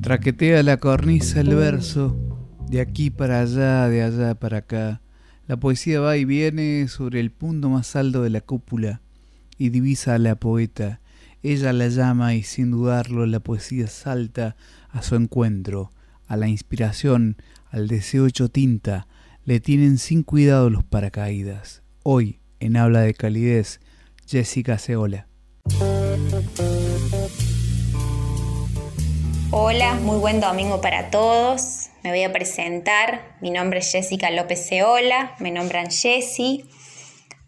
Traquetea la cornisa el verso, de aquí para allá, de allá para acá. La poesía va y viene sobre el punto más alto de la cúpula y divisa a la poeta. Ella la llama y sin dudarlo la poesía salta a su encuentro, a la inspiración, al deseo hecho tinta. Le tienen sin cuidado los paracaídas. Hoy, en Habla de Calidez, Jessica Ceola. Hola, muy buen domingo para todos. Me voy a presentar. Mi nombre es Jessica López Ceola, me nombran Jessie.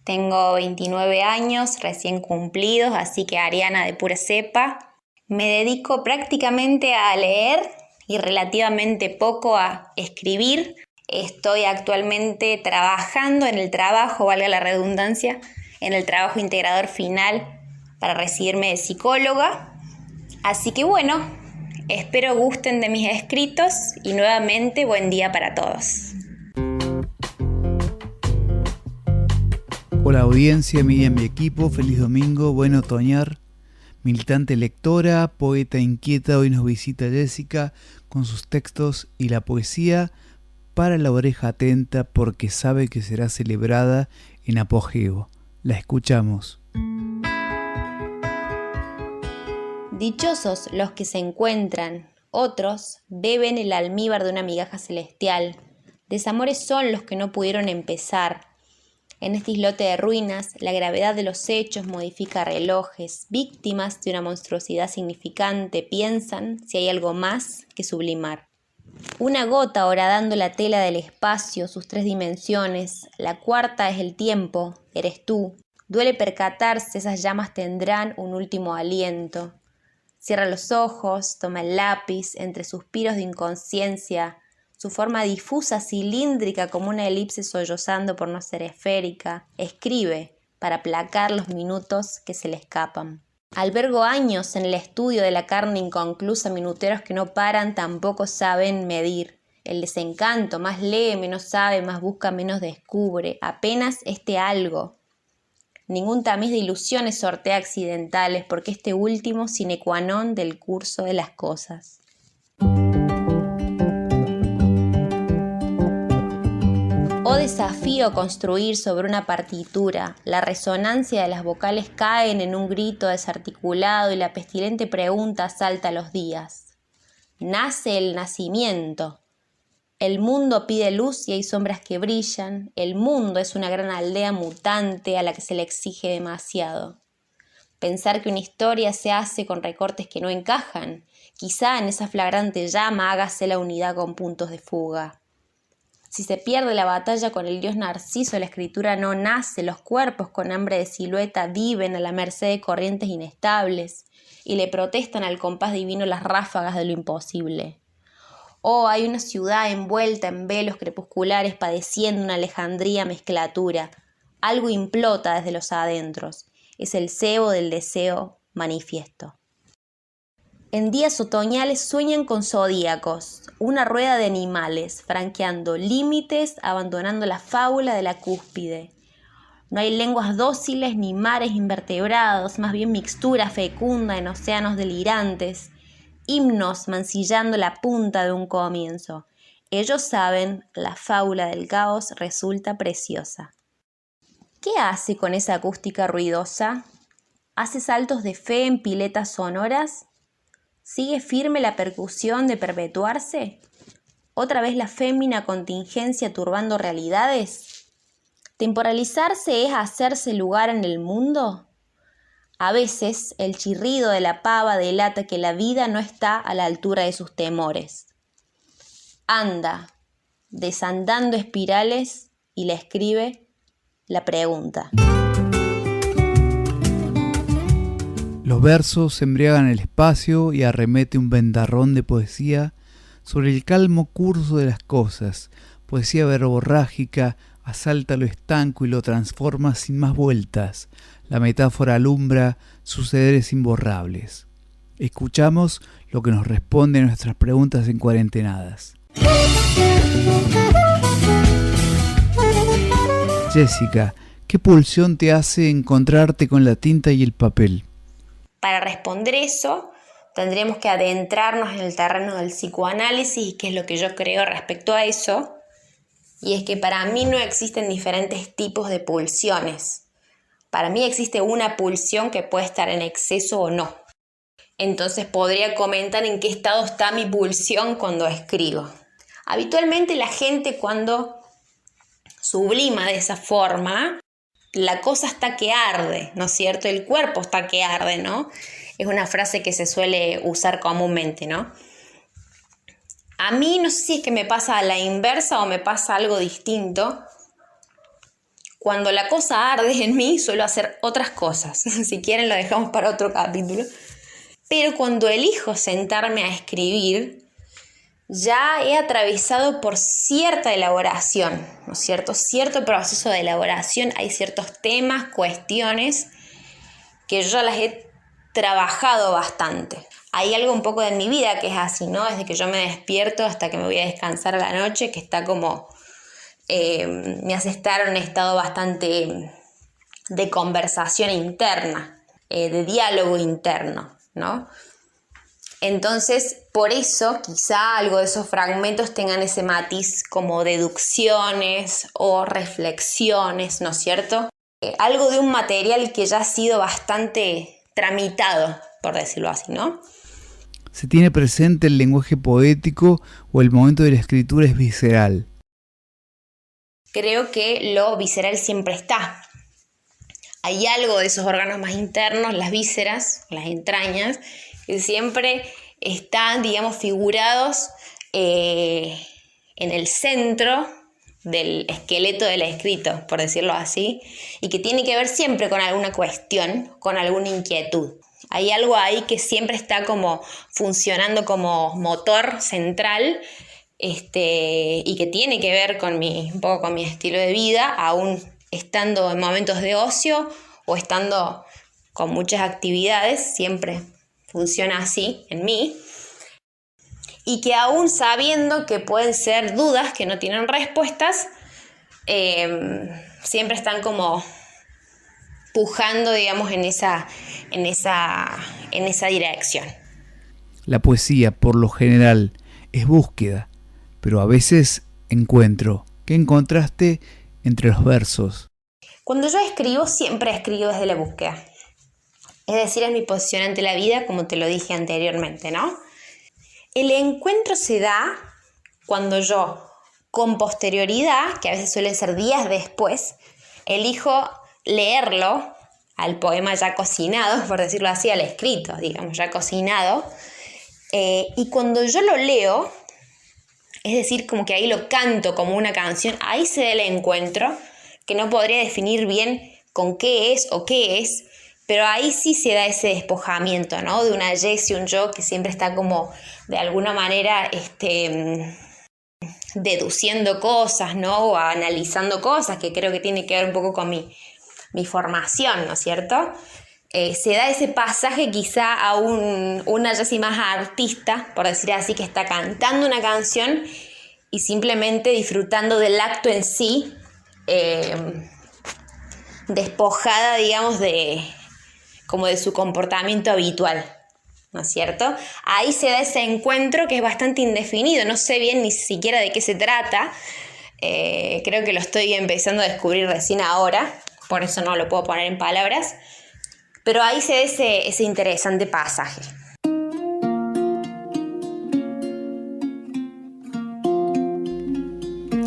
Tengo 29 años recién cumplidos, así que ariana de pura cepa. Me dedico prácticamente a leer y relativamente poco a escribir. Estoy actualmente trabajando en el trabajo, valga la redundancia, en el trabajo integrador final para recibirme de psicóloga. Así que bueno, espero gusten de mis escritos y nuevamente buen día para todos. Hola audiencia, Miriam y mi equipo, feliz domingo, buen otoñar. Militante lectora, poeta inquieta, hoy nos visita Jessica con sus textos y la poesía para la oreja atenta porque sabe que será celebrada en apogeo. La escuchamos. Dichosos los que se encuentran, otros beben el almíbar de una migaja celestial. Desamores son los que no pudieron empezar. En este islote de ruinas, la gravedad de los hechos modifica relojes. Víctimas de una monstruosidad significante piensan si hay algo más que sublimar. Una gota horadando la tela del espacio, sus 3 dimensiones. La cuarta es el tiempo, eres tú. Duele percatarse, esas llamas tendrán un último aliento. Cierra los ojos, toma el lápiz, entre suspiros de inconsciencia, su forma difusa, cilíndrica como una elipse sollozando por no ser esférica, escribe para aplacar los minutos que se le escapan. Albergo años en el estudio de la carne inconclusa, minuteros que no paran, tampoco saben medir. El desencanto, más lee, menos sabe, más busca, menos descubre, apenas este algo. Ningún tamiz de ilusiones sortea accidentales, porque este último sine qua non del curso de las cosas. O desafío construir sobre una partitura. La resonancia de las vocales caen en un grito desarticulado y la pestilente pregunta salta a los días. Nace el nacimiento. El mundo pide luz y hay sombras que brillan. El mundo es una gran aldea mutante a la que se le exige demasiado. Pensar que una historia se hace con recortes que no encajan. Quizá en esa flagrante llama hágase la unidad con puntos de fuga. Si se pierde la batalla con el dios Narciso, la escritura no nace. Los cuerpos con hambre de silueta viven a la merced de corrientes inestables y le protestan al compás divino las ráfagas de lo imposible. Oh, hay una ciudad envuelta en velos crepusculares padeciendo una alejandría mezclatura. Algo implota desde los adentros. Es el cebo del deseo manifiesto. En días otoñales sueñan con zodíacos, una rueda de animales, franqueando límites, abandonando la fábula de la cúspide. No hay lenguas dóciles ni mares invertebrados, más bien mixtura fecunda en océanos delirantes. Himnos mancillando la punta de un comienzo. Ellos saben, la fábula del caos resulta preciosa. ¿Qué hace con esa acústica ruidosa? ¿Hace saltos de fe en piletas sonoras? ¿Sigue firme la percusión de perpetuarse? ¿Otra vez la fémina contingencia turbando realidades? ¿Temporalizarse es hacerse lugar en el mundo? A veces el chirrido de la pava delata que la vida no está a la altura de sus temores. Anda, desandando espirales, y le escribe la pregunta. Los versos embriagan el espacio y arremete un ventarrón de poesía sobre el calmo curso de las cosas. Poesía verborrágica asalta lo estanco y lo transforma sin más vueltas. La metáfora alumbra sucederes imborrables. Escuchamos lo que nos responde a nuestras preguntas en cuarentenadas. Jessica, ¿qué pulsión te hace encontrarte con la tinta y el papel? Para responder eso, tendríamos que adentrarnos en el terreno del psicoanálisis y qué es lo que yo creo respecto a eso. Y es que para mí no existen diferentes tipos de pulsiones. Para mí existe una pulsión que puede estar en exceso o no. Entonces podría comentar en qué estado está mi pulsión cuando escribo. Habitualmente la gente cuando sublima de esa forma, la cosa está que arde, ¿no es cierto? El cuerpo está que arde, ¿no? Es una frase que se suele usar comúnmente, ¿no? A mí no sé si es que me pasa a la inversa o me pasa algo distinto. Cuando la cosa arde en mí, suelo hacer otras cosas. Si quieren lo dejamos para otro capítulo. Pero cuando elijo sentarme a escribir, ya he atravesado por cierta elaboración, ¿no es cierto? Cierto proceso de elaboración. Hay ciertos temas, cuestiones que yo ya las he trabajado bastante. Hay algo un poco de mi vida que es así, ¿no? Desde que yo me despierto hasta que me voy a descansar a la noche, que está como... me hace estar en un estado bastante de conversación interna, de diálogo interno, ¿no? Entonces, por eso, quizá algo de esos fragmentos tengan ese matiz como deducciones o reflexiones, ¿no es cierto? Algo de un material que ya ha sido bastante tramitado, por decirlo así, ¿no? ¿Se tiene presente el lenguaje poético o el momento de la escritura es visceral? Creo que lo visceral siempre está. Hay algo de esos órganos más internos, las vísceras, las entrañas, que siempre están, digamos, figurados en el centro del esqueleto del escrito, por decirlo así, y que tiene que ver siempre con alguna cuestión, con alguna inquietud. Hay algo ahí que siempre está como funcionando como motor central, y que tiene que ver con un poco con mi estilo de vida, aún estando en momentos de ocio o estando con muchas actividades, siempre funciona así en mí, y que aún sabiendo que pueden ser dudas que no tienen respuestas, siempre están como pujando, digamos, en esa dirección. La poesía, por lo general, es búsqueda, pero a veces encuentro. ¿Qué encontraste entre los versos? Cuando yo escribo, siempre escribo desde la búsqueda. Es decir, es mi posición ante la vida, como te lo dije anteriormente, ¿no? El encuentro se da cuando yo, con posterioridad, que a veces suele ser días después, elijo leerlo al poema ya cocinado, por decirlo así, al escrito, digamos, ya cocinado. Y cuando yo lo leo, es decir, como que ahí lo canto como una canción, ahí se da el encuentro, que no podría definir bien con qué es o qué es, pero ahí sí se da ese despojamiento, ¿no? De una Jess y un yo que siempre está como, de alguna manera, deduciendo cosas, ¿no? O analizando cosas, que creo que tiene que ver un poco con mi formación, ¿no es cierto? Se da ese pasaje quizá a una Jessie más artista, por decir así, que está cantando una canción y simplemente disfrutando del acto en sí, despojada, digamos, como de su comportamiento habitual, ¿no es cierto? Ahí se da ese encuentro que es bastante indefinido, no sé bien ni siquiera de qué se trata, creo que lo estoy empezando a descubrir recién ahora, por eso no lo puedo poner en palabras, pero ahí se da ese interesante pasaje.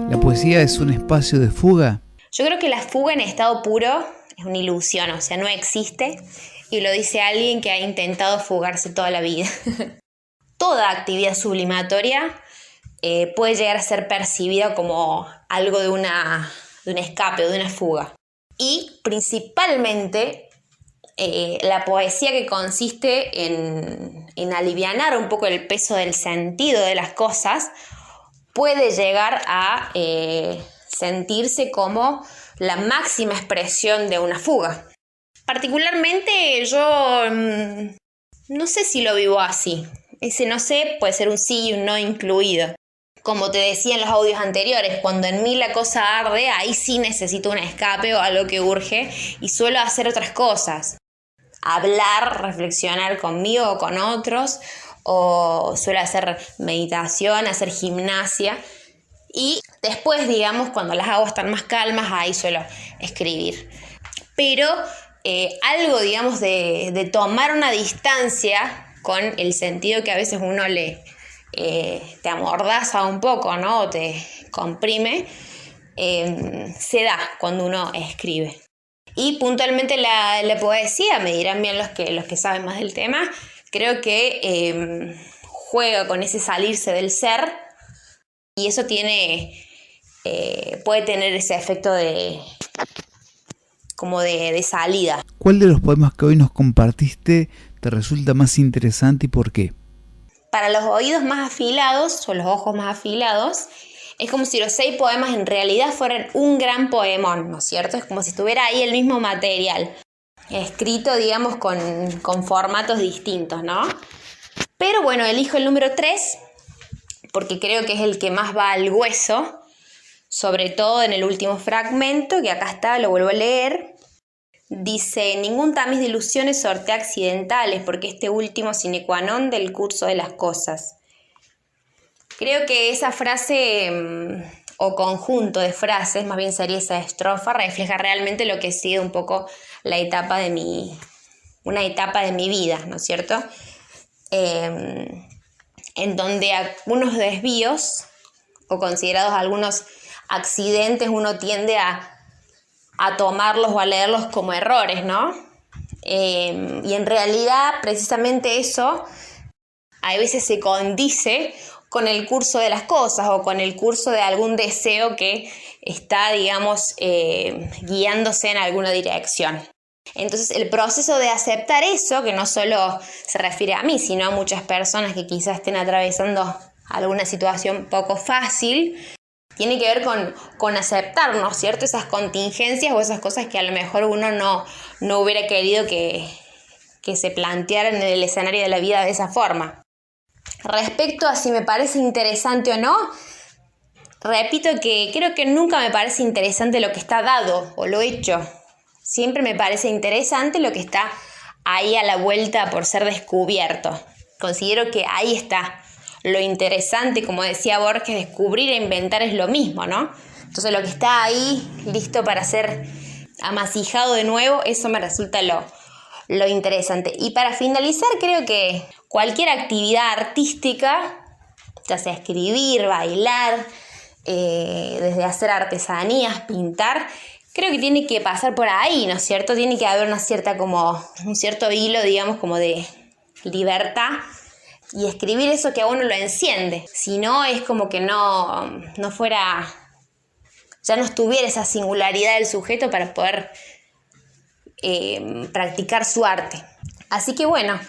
¿La poesía es un espacio de fuga? Yo creo que la fuga en estado puro es una ilusión, o sea, no existe, y lo dice alguien que ha intentado fugarse toda la vida. Toda actividad sublimatoria puede llegar a ser percibida como algo de un escape o de una fuga. Y principalmente la poesía, que consiste en alivianar un poco el peso del sentido de las cosas, puede llegar a sentirse como la máxima expresión de una fuga. Particularmente yo no sé si lo vivo así. Ese no sé puede ser un sí y un no incluido. Como te decía en los audios anteriores, cuando en mí la cosa arde, ahí sí necesito un escape o algo que urge y suelo hacer otras cosas. hablar, reflexionar conmigo o con otros, o suelo hacer meditación, hacer gimnasia. Y después, digamos, cuando las aguas están más calmas, ahí suelo escribir. Pero algo, digamos, de tomar una distancia con el sentido que a veces uno te amordaza un poco, ¿no? O te comprime, se da cuando uno escribe. Y puntualmente la poesía, me dirán bien los que saben más del tema, creo que juega con ese salirse del ser, y eso puede tener ese efecto de salida. ¿Cuál de los poemas que hoy nos compartiste te resulta más interesante y por qué? Para los oídos más afilados o los ojos más afilados, es como si los 6 poemas en realidad fueran un gran poemón, ¿no es cierto? Es como si estuviera ahí el mismo material, escrito, digamos, con formatos distintos, ¿no? Pero bueno, elijo el número 3 porque creo que es el que más va al hueso, sobre todo en el último fragmento, que acá está, lo vuelvo a leer. Dice: ningún tamiz de ilusiones sortea accidentales, porque este último sine qua non del curso de las cosas. Creo que esa frase o conjunto de frases, más bien sería esa estrofa, refleja realmente lo que ha sido un poco una etapa de mi vida, ¿no es cierto? En donde algunos desvíos o considerados algunos accidentes uno tiende a tomarlos o a leerlos como errores, ¿no? Y en realidad precisamente eso a veces se condice con el curso de las cosas o con el curso de algún deseo que está, digamos, guiándose en alguna dirección. Entonces el proceso de aceptar eso, que no solo se refiere a mí, sino a muchas personas que quizás estén atravesando alguna situación poco fácil, tiene que ver con aceptarnos, ¿cierto? Esas contingencias o esas cosas que a lo mejor uno no hubiera querido que se plantearan en el escenario de la vida de esa forma. Respecto a si me parece interesante o no, repito que creo que nunca me parece interesante lo que está dado o lo hecho. Siempre me parece interesante lo que está ahí a la vuelta por ser descubierto. Considero que ahí está lo interesante, como decía Borges, descubrir e inventar es lo mismo, ¿no? Entonces lo que está ahí listo para ser amasijado de nuevo, eso me resulta lo interesante. Y para finalizar, creo que cualquier actividad artística, ya sea escribir, bailar, desde hacer artesanías, pintar, creo que tiene que pasar por ahí, ¿no es cierto? Tiene que haber un cierto hilo, digamos, como de libertad, y escribir eso que a uno lo enciende. Si no, es como que no fuera, ya no estuviera esa singularidad del sujeto para poder practicar su arte. Así que bueno,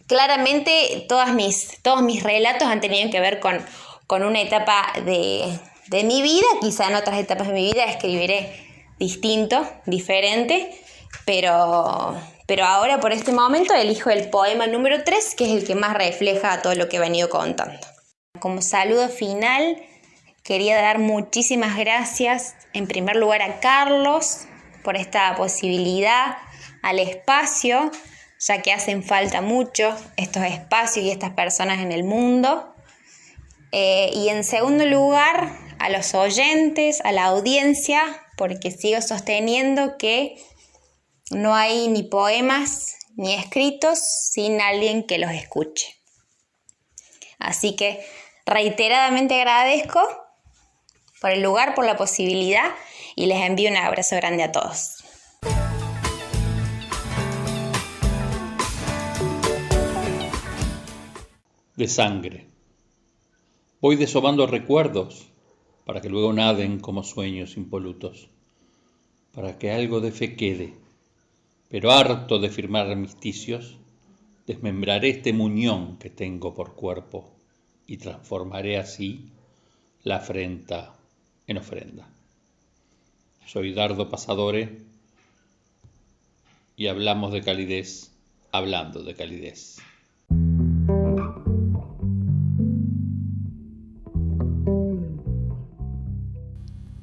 claramente todos mis relatos han tenido que ver con una etapa de mi vida. Quizá en otras etapas de mi vida escribiré distinto, diferente, pero ahora por este momento elijo el poema número 3, que es el que más refleja todo lo que he venido contando. Como saludo final, quería dar muchísimas gracias en primer lugar a Carlos por esta posibilidad, al espacio, ya que hacen falta mucho estos espacios y estas personas en el mundo. Y en segundo lugar, a los oyentes, a la audiencia, porque sigo sosteniendo que no hay ni poemas ni escritos sin alguien que los escuche. Así que reiteradamente agradezco por el lugar, por la posibilidad, y les envío un abrazo grande a todos. De sangre. Voy desovando recuerdos para que luego naden como sueños impolutos, para que algo de fe quede, pero harto de firmar armisticios, desmembraré este muñón que tengo por cuerpo y transformaré así la afrenta en ofrenda. Soy Dardo Pasadore y hablamos de calidez hablando de calidez.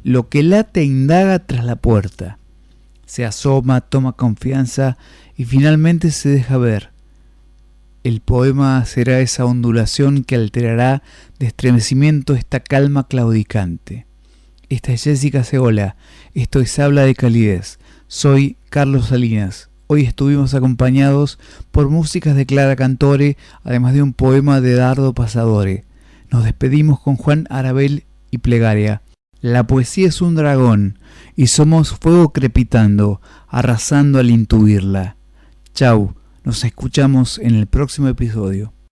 Lo que late indaga tras la puerta. Se asoma, toma confianza y finalmente se deja ver. El poema será esa ondulación que alterará de estremecimiento esta calma claudicante. Esta es Jessica Seola, esto es Habla de Calidez. Soy Carlos Salinas. Hoy estuvimos acompañados por músicas de Clara Cantore, además de un poema de Dardo Pasadore. Nos despedimos con Juan Arabel y Plegaria. La poesía es un dragón y somos fuego crepitando, arrasando al intuirla. Chau, nos escuchamos en el próximo episodio.